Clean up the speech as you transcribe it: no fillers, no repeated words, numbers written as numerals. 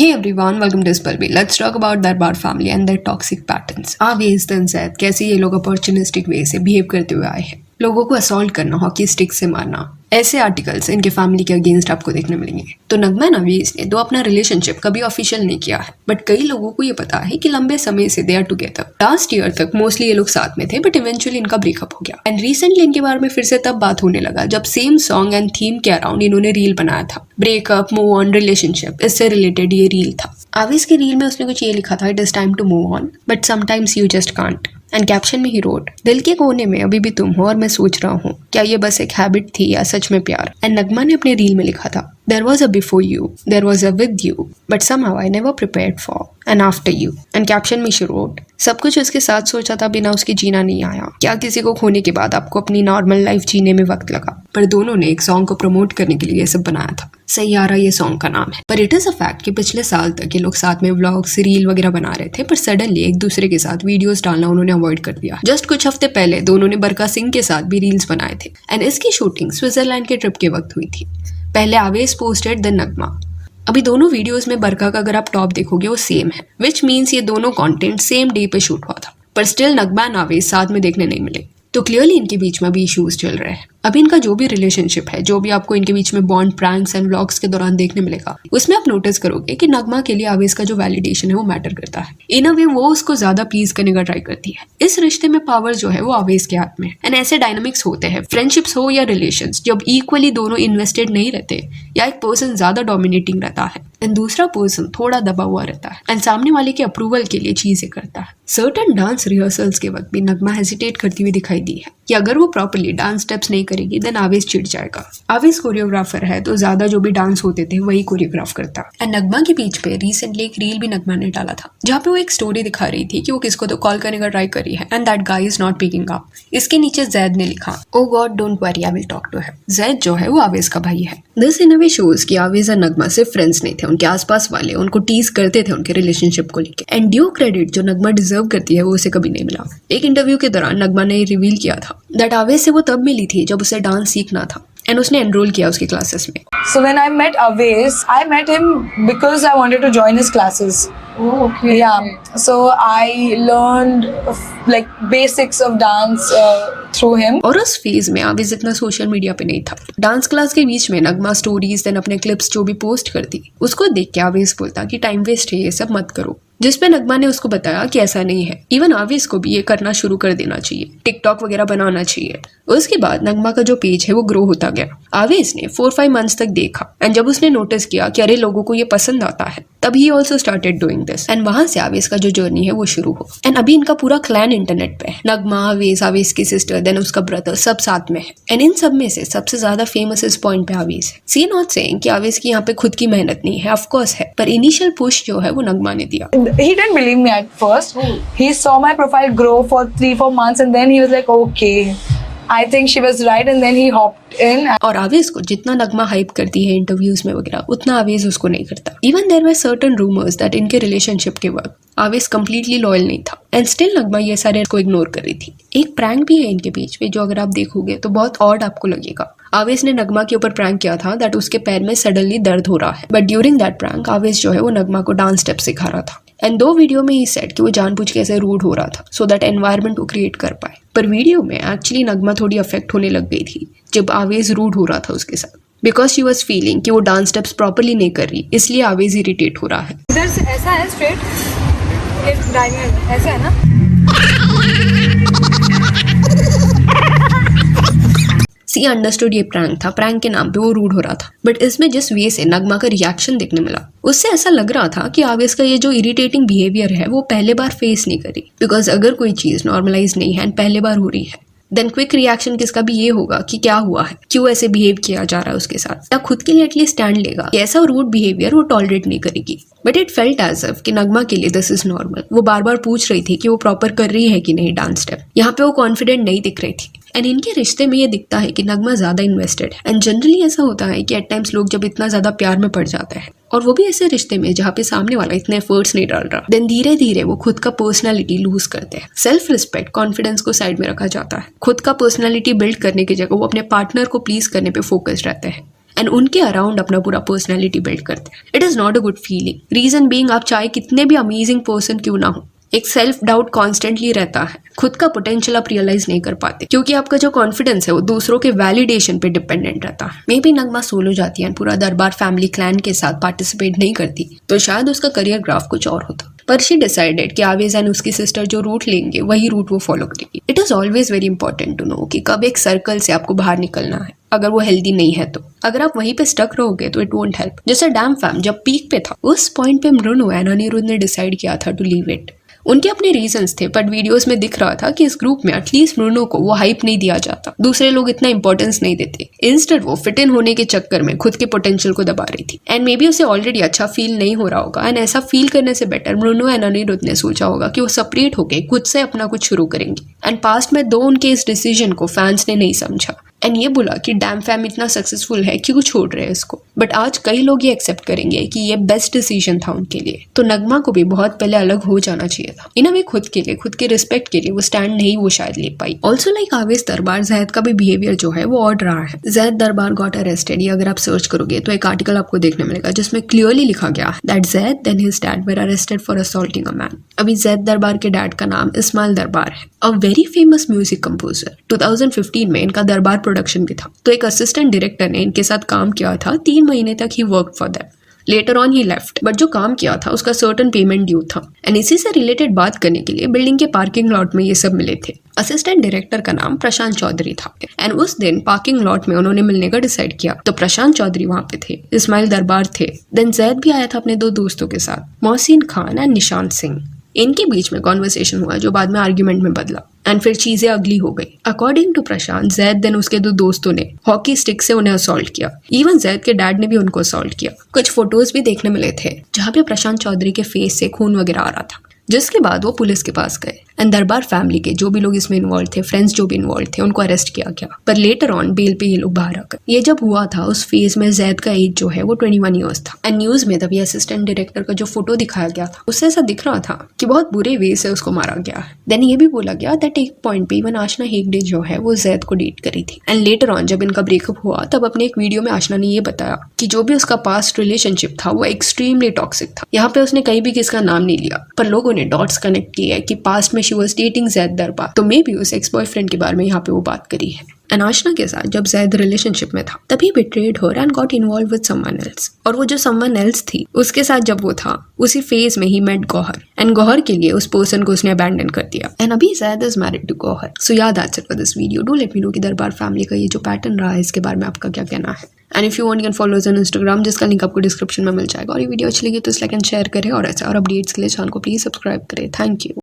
Hey everyone, welcome to Spalby. Let's talk about Darbar family and their toxic patterns. आवेश दिन जैद कैसे ये लोग अपॉर्चुनिस्टिक वे से बिहेव करते हुए आए हैं, लोगों को असॉल्ट करना, हॉकी स्टिक से मारना, ऐसे आर्टिकल्स इनके फैमिली के अगेंस्ट आपको देखने मिलेंगे। तो नगमा एंड अवेश ने दो अपना रिलेशनशिप कभी ऑफिशियल नहीं किया है, बट कई लोगों को ये पता है कि लंबे समय से they are together. Last year तक मोस्टली ये लोग साथ में थे, बट इवेंचुअली इनका ब्रेकअप हो गया। एंड रिसेंटली इनके बारे में फिर से तब बात होने लगा जब सेम सॉन्ग एंड थीम के अराउंड इन्होंने रील बनाया था। ब्रेकअप, मूव ऑन, रिलेशनशिप, इससे रिलेटेड ये रील था। आवेश की रील में उसने कुछ ये लिखा था, it is time to move on but sometimes you just can't. And caption में ही रोट, दिल के कोने में अभी भी तुम हो और मैं सोच रहा हूँ क्या ये बस एक हैबिट थी या सच में प्यार। एंड नगमा ने अपने रील में लिखा था, there was a before you, there was a with you, but somehow I never prepared for and after you. And caption में शी रोट, सब कुछ उसके साथ सोचा था, बिना उसके जीना नहीं आया। क्या किसी को खोने के बाद आपको अपनी नॉर्मल लाइफ जीने में वक्त लगा? पर दोनों ने एक सॉन्ग को प्रमोट करने के लिए ये सब बनाया था। सैयारा ये सॉन्ग का नाम है। पर इट इज अ फैक्ट कि पिछले साल तक ये लोग साथ में व्लॉग्स, रील वगैरह बना रहे थे, पर सडनली एक दूसरे के साथ वीडियोस डालना उन्होंने अवॉइड कर दिया। जस्ट कुछ हफ्ते पहले दोनों ने बरका सिंह के साथ भी रील्स बनाए थे एंड इसकी शूटिंग स्विट्जरलैंड के ट्रिप के वक्त हुई थी। पहले आवेश पोस्टेड, देन नगमा। अभी दोनों वीडियोस में बरका का अगर आप टॉप देखोगे वो सेम है, विच मीन्स ये दोनों कंटेंट सेम डे पे शूट हुआ था। पर स्टिल नगमा एंड आवेश साथ में देखने नहीं मिले, तो क्लियरली इनके बीच में अभी इश्यूज चल रहे हैं। अभी इनका जो भी रिलेशनशिप है, जो भी आपको इनके बीच में बॉन्ड, प्रैंक्स एंड व्लॉग्स के दौरान देखने मिलेगा, उसमें आप नोटिस करोगे कि नगमा के लिए आवेश का जो वैलिडेशन है वो मैटर करता है। इन अ वे वो उसको ज्यादा प्लीज करने का ट्राई करती है। इस रिश्ते में पावर जो है वो आवेश के हाथ में है। एंड ऐसे डायनामिक्स होते हैं, फ्रेंडशिप्स हो या रिलेशंस, जब इक्वली दोनों इन्वेस्टेड नहीं रहते या एक पर्सन ज्यादा डोमिनेटिंग रहता है एंड दूसरा पर्सन थोड़ा दबा हुआ रहता है एंड सामने वाले के अप्रूवल के लिए चीजें करता है। सर्टन डांस रिहर्सल्स के वक्त भी नगमा हेजिटेट करती हुई दिखाई दी है कि अगर वो प्रॉपर्ली डांस स्टेप्स नहीं करेगी देन आवेश चिढ़ जाएगा। आवेश कोरियोग्राफर है तो ज्यादा जो भी डांस होते थे वही कोरियोग्राफ करता। एंड नगमा के बीच पे रिसेंटली एक रील भी नगमा ने डाला था जहाँ पे वो एक स्टोरी दिखा रही थी कि वो किसको तो कॉल करने का ट्राई करी है and that guy is not picking up. इसके नीचे जैद ने लिखा, oh God don't worry I will talk to him. Zaid जो है वो आवेश का भाई है। This in a way shows कि आवेश और नगमा सिर्फ फ्रेंड्स नहीं थे, उनके आसपास वाले उनको टीज करते थे उनके रिलेशनशिप को लेकर। एंड ड्यू क्रेडिट जो नगमा डिजर्व करती है वो उसे कभी नहीं मिला। एक इंटरव्यू के दौरान नगमा ने रिवील किया था दैट आवेश से वो तब मिली थी जब उसे डांस सीखना था एंड उसने एनरोल किया उसके क्लासेस में। So when I met Aves, I met him because I wanted to join his classes. Oh, okay. Yeah. So I learned like basics of dance through him. और उस phase में आवेश इतना social media पे नहीं था। Dance class के बीच में नगमा स्टोरीज देन अपने क्लिप्स जो भी पोस्ट करती, उसको देख के आवेश बोलता कि टाइम वेस्ट है, ये सब मत करो। जिस पे नगमा ने उसको बताया कि ऐसा नहीं है, इवन आवेश को भी ये करना शुरू कर देना चाहिए, टिकटॉक वगैरह बनाना चाहिए। उसके बाद नगमा का जो पेज है वो ग्रो होता गया। आवेश ने 4-5 मंथ्स तक देखा एंड जब उसने नोटिस किया कि अरे लोगों को ये पसंद आता है, तब he also started doing this and वहां से आवेश का जो जर्नी है वो शुरू हो। एंड अभी इनका पूरा क्लैन इंटरनेट पे है। नगमा, आवेश, आवेश की सिस्टर, देन उसका ब्रदर, सब साथ में है। एंड इन सब में से सबसे ज्यादा फेमस इस पॉइंट पे आवेश है। सी नॉट सेइंग कि आवेश की यहाँ पे खुद की मेहनत नहीं है, ऑफकोर्स है, पर इनिशियल पुश जो है वो नगमा ने दिया। He didn't believe me at first. He saw my profile grow for 3-4 months and then he was like, okay, I think she was right, and then he hopped in. और आवेश को जितना नगमा hype करती है इंटरव्यूज में वगैरह, उतना आवेश उसको नहीं करता। Even there were certain rumours that इनके रिलेशनशिप के वक्त आवेश कंप्लीटली लॉयल नहीं था एंड स्टिल नगमा ये सारे को इग्नोर कर रही थी। एक प्रैंक भी है इनके बीच में जो अगर आप देखोगे तो बहुत ऑड आपको लगेगा। आवेश ने नगमा के ऊपर प्रैंक किया था दैट उसके पैर में सडनली दर्द हो रहा है, बट ड्यूरिंग दैट प्रैंक आवेश जो है वो नगमा को डांस स्टेप सिखा रहा था। एंड 2 वीडियो में ही सेट कि वो जानबूझ के ऐसे रूड हो रहा था सो दैट एनवायरनमेंट वो क्रिएट कर पाए। पर वीडियो में एक्चुअली नगमा थोड़ी अफेक्ट होने लग गई थी जब आवेश रूड हो रहा था उसके साथ, बिकॉज शी वॉज फीलिंग कि वो डांस स्टेप्स प्रॉपरली नहीं कर रही, इसलिए आवेश इरिटेट हो रहा है। इधर से ऐसा है स्ट्रेट, ये डायमंड ऐसा है ना। सी अंडरस्टूड ये प्रैंक था, प्रैंक के नाम पे वो रूड हो रहा था, बट इसमें जिस वे से नगमा का रिएक्शन देखने मिला उससे ऐसा लग रहा था कि आवेश का ये जो इरिटेटिंग बिहेवियर है वो पहले बार फेस नहीं करी। बिकॉज अगर कोई चीज नॉर्मलाइज नहीं है एंड पहले बार हो रही है देन क्विक रिएक्शन किसका भी ये होगा कि क्या हुआ है, क्यों ऐसे बिहेव किया जा रहा है उसके साथ, या खुद के लिए एटलीस्ट स्टैंड लेगा कि ऐसा रूड बिहेवियर वो टॉलरेट नहीं करेगी। But it felt as if कि नगमा के लिए दिस इज नॉर्मल। वो बार बार पूछ रही थी कि वो प्रॉपर कर रही है कि नहीं डांस स्टेप। यहाँ पे वो कॉन्फिडेंट नहीं दिख रही थी एंड इनके रिश्ते में ये दिखता है कि नगमा ज्यादा इन्वेस्टेड है। एंड जनरली ऐसा होता है कि एट टाइम्स लोग जब इतना ज्यादा प्यार में पड़ जाते हैं और वो भी ऐसे रिश्ते में जहाँ पे सामने वाला इतने एफर्ट्स नहीं डाल रहा, देन धीरे धीरे वो खुद का पर्सनालिटी लूज करते हैं। सेल्फ रिस्पेक्ट, कॉन्फिडेंस को साइड में रखा जाता है। खुद का पर्सनालिटी बिल्ड करने की जगह वो अपने पार्टनर को प्लीज करने पे फोकस्ड रहते हैं एंड उनके अराउंड अपना पूरा पर्सनैलिटी बिल्ड करते हैं। It is not a good feeling. Reason being आप चाहे कितने भी अमेजिंग पर्सन क्यों ना हो, एक सेल्फ डाउट कॉन्स्टेंटली रहता है। खुद का पोटेंशियल आप रियलाइज नहीं कर पाते क्योंकि आपका जो कॉन्फिडेंस है वो दूसरों के वैलिडेशन पे डिपेंडेंट रहता है। मे बी नगमा सोलो जाती है, पूरा दरबार फैमिली क्लैन के साथ पार्टिसिपेट नहीं करती, तो शायद उसका करियर ग्राफ कुछ और होता। पर शी डिसाइडेड कि आवेज एंड उसकी सिस्टर जो रूट लेंगे वही रूट वो फॉलो करेगी। It is always very important to know कि कब एक सर्कल से आपको बाहर निकलना है, अगर वो हेल्दी नहीं है तो। अगर आप वहीं पे स्टक रहोगे तो इट वोंट हेल्प। जैसे डैम फैम जब पीक पे था, उस पॉइंट पे मृणु एंड अनिरुद्ध ने डिसाइड किया था टू लीव इट। उनके अपने रीजंस थे, बट वीडियोस में दिख रहा था कि इस ग्रुप में एटलीस्ट मृणु को वो हाइप नहीं दिया जाता, दूसरे लोग इतना इंपॉर्टेंस नहीं देते। इंस्टेड वो फिट इन होने के चक्कर में खुद के पोटेंशियल को दबा रही थी एंड मे बी उसे ऑलरेडी अच्छा फील नहीं हो रहा होगा। एंड ऐसा फील करने से बेटर मृणु एंड अनिरुद्ध ने सोचा होगा कि वो सेपरेट होकर खुद से अपना कुछ शुरू करेंगे। एंड पास्ट में दो उनके इस डिसीजन को फैंस ने नहीं समझा एंड ये बोला कि डैम फैम इतना सक्सेसफुल है क्यों छोड़ रहे हैं इसको। बट आज कई लोग ये एक्सेप्ट करेंगे कि ये बेस्ट डिसीजन था उनके लिए। तो नगमा को भी बहुत पहले अलग हो जाना चाहिए था। इन वे खुद के लिए, खुद के रिस्पेक्ट के लिए वो स्टैंड नहीं वो शायद ले पाई। ऑल्सो लाइक आवेज दरबार, जैद का भी बिहेवियर जो है वो ऑड रहा है। जैद दरबार गॉट अरेस्टेड, ये अगर आप सर्च करोगे तो एक आर्टिकल आपको देखने मिलेगा जिसमें क्लियरली लिखा गया that Zaid then his dad were arrested for assaulting a man. अभी जैद दरबार के डैड का नाम इस्माइल दरबार है, a very famous music composer. 2015 में इनका दरबार प्रोडक्शन भी था, तो एक असिस्टेंट डायरेक्टर ने इनके साथ काम किया था। 3 महीने तक ही work for them. Later on he left, but जो काम किया था उसका सर्टन पेमेंट ड्यू था। एंड इसी से रिलेटेड बात करने के लिए बिल्डिंग के पार्किंग लॉट में ये सब मिले थे। असिस्टेंट डायरेक्टर का नाम प्रशांत चौधरी था एंड उस दिन पार्किंग लॉट में उन्होंने मिलने का डिसाइड किया। तो प्रशांत चौधरी वहां पे थे, इस्माइल दरबार थे, देन जैद भी आया था अपने 2 दोस्तों के साथ, मोहसिन खान एंड निशांत सिंह। इनके बीच में कॉन्वर्सेशन हुआ जो बाद में आर्ग्यूमेंट में बदला एंड फिर चीजें अगली हो गई। According to Prashant, Zaid then उसके 2 दोस्तों ने हॉकी स्टिक से उन्हें असॉल्ट किया। इवन जैद के डैड ने भी उनको असॉल्ट किया। कुछ फोटोज भी देखने मिले थे जहाँ पे प्रशांत चौधरी के फेस से खून वगैरह आ रहा था, जिसके बाद वो पुलिस के पास गए एंड दरबार फैमिली के जो भी लोग इसमें इन्वॉल्व थे, फ्रेंड्स जो भी इन्वॉल्व थे, उनको अरेस्ट किया गया। पर लेटर ऑन बेल पे ये लोग बाहर आ गए। ये जब हुआ था उस फेज में जैद का एज जो है वो 21 ईयर्स था एंड न्यूज में तभी असिस्टेंट डायरेक्टर का जो फोटो दिखाया गया था उससे ऐसा दिख रहा था कि बहुत बुरे वे से उसको मारा गया है। देन ये भी बोला गया दैट एक पॉइंट पे इवन आशना हेगडे जो है वो जैद को डेट करी थी। एंड लेटर ऑन जब इनका ब्रेकअप हुआ तब अपने एक वीडियो में आशना ने ये बताया कि जो भी उसका पास्ट रिलेशनशिप था वो एक्सट्रीमली टॉक्सिक था। यहाँ पे उसने कहीं भी किसका नाम नहीं लिया, पर लोगों ने डॉट्स कनेक्ट किए है कि पास्ट में शी वाज डेटिंग जैद दरबार, तो मे बी उस एक्स बॉयफ्रेंड के बारे में यहाँ पे वो बात करी है। एंड आशना के साथ जब जैद रिलेशनशिप में था तभी betrayed her and got involve with someone else. और वो जो समवन एल्स थी उसके साथ जब वो था उसी फेज में ही मेट गौहर एंड गौहर के लिए उस पर्सन को उसने अबैंडन कर दिया। एंड अभी Zaid is married to Gauhar. So yeah that's it for this video. Do let me know कि दरबार फैमिली का ये जो पैटर्न रहा है इसके बारे में आपका क्या कहना है। And if you want you can follow us on Instagram, जिसका लिंक आपको डिस्क्रिप्शन में मिल जाएगा। और ये वीडियो अच्छी लगी तो लाइक एंड शेयर करें और ऐसा और अपडेट्स के लिए चैनल को प्लीज सब्सक्राइब करें। Thank you.